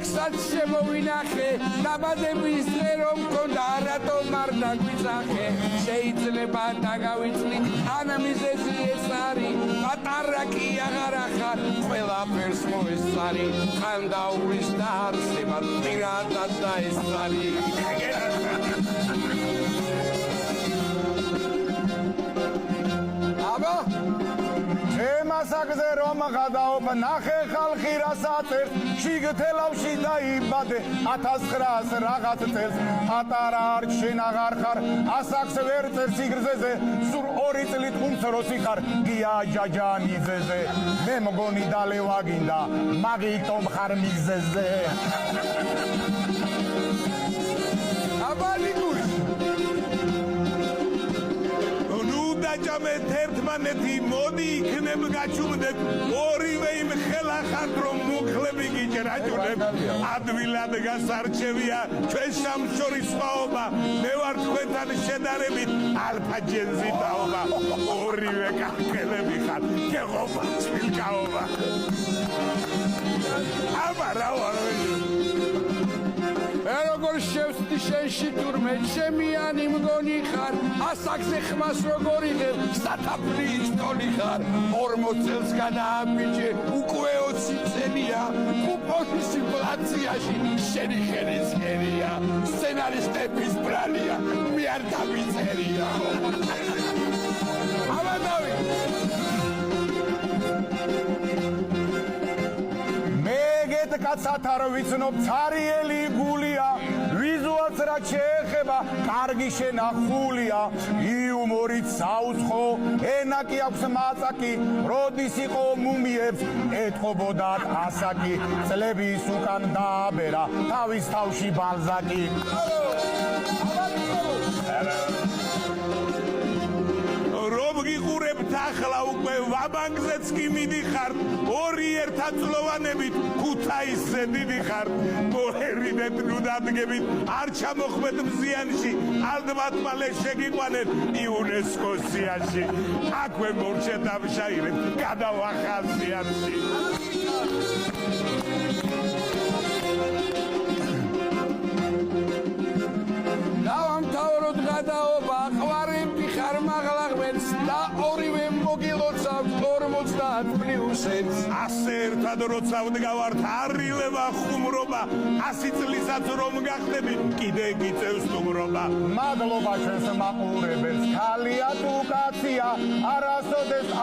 იქსაც შემოვინახე დაბადების დღე რომ მქონდა რატომ არ დაგვიძახე შეიძლება დაგავიწყდი ან მიზეზი ეს არის პატარა კი აღარ ახარ ყველაფერს მოესწარი ხან დაურის და არსებად პირადად დაესწარი აბა ემასაგზე რომ გადაობ ნახე ხალხი რასაც ერთ შიგთელავში დაიბადე 1900 რაღაც წელს პატარა არ შენ აღარ ხარ ასაკს ვერ წერს იგრძეზე სულ 2 წლით უმცროსი ხარ გია ჯაჯანიძეზე მე მგონი დალევა გინდა მაგითო მხარ მიგზეზე აბა ნიგური დაჭამეთ ერთმანეთი მოდი იქნებ გაჩუმდეთ ორივე იმ ხელახან რომ მუხლები გიჭრაჭუნებ ადვილად გასარჩევია ჩვენ სამშორის სხვაობა მე ვარ თქვენთან შედარებით ალფა ჯენზი დაობა ორივე კახელები ხარ გეღობა წილკაობა აბა რა ვარ როგორ შევსდი შენში თურმე ჩემიანი მგონი ხარ ასაკზე ხმას როგორ იღებ სათაფლიის ტოლი ხარ 40 წელს გადააბიჯე უკვე 20 წელია კუპონის ინფლაციაში შენი ხელის ხერია სცენარისტების ბრალია მე არ დავიწერია აბა დავი კაცად არ ვიცნობ ცარიელი გულია ვიზუალს რა შეეხება კარგი შენახულია იუმორით საუცხო ენა კი აქვს მაწაკი როდის იყო მუმიებს ეთყობოდათ ასაკი წლების უკან დააბერა თავის თავში ბალზაკი რომ გიყურებთ ახლა უკვე ვაბანგზეც კი მიდიხართ ორი ერთაწლოვანებით ქუთაისზე დიდიხართ მოერიდეთ ნუ დადგებით არ ჩამოხმეთ მზიანში ალბათ მალე შეგიყვანეთ იუნესკოს სიაში აქვე მორჩეთ ამშაირეთ გადავახაზიანში დავამთავროთ გადაობა ყვარები ხარ მაღლაღმენს და ორივე მოგილოცავთ 50 პლუსებს ასე ერთად როცა ვდგავართ არილება ხუმრობა 100 წლისაც რომ გახდები კიდე გიწევს სტუმრობა მადლობა ჩვენს მაყურებელს ქალია თუ კაცია არასოდეს